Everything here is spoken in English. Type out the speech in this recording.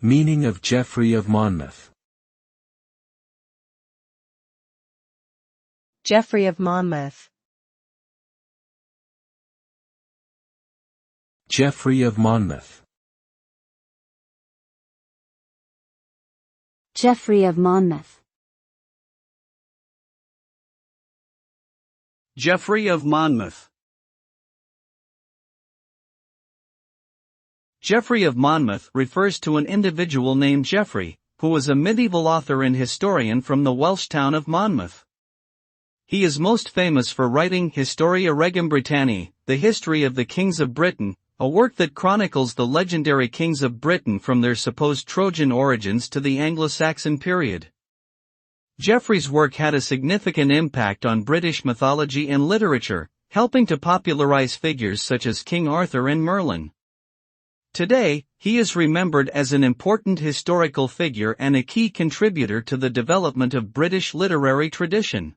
Meaning of Geoffrey of Monmouth. Geoffrey of Monmouth. Geoffrey of Monmouth. Geoffrey of Monmouth. Geoffrey of Monmouth. Geoffrey of Monmouth refers to an individual named Geoffrey, who was a medieval author and historian from the Welsh town of Monmouth. He is most famous for writing Historia Regum Britanniae, the History of the Kings of Britain, a work that chronicles the legendary kings of Britain from their supposed Trojan origins to the Anglo-Saxon period. Geoffrey's work had a significant impact on British mythology and literature, helping to popularize figures such as King Arthur and Merlin. Today, he is remembered as an important historical figure and a key contributor to the development of British literary tradition.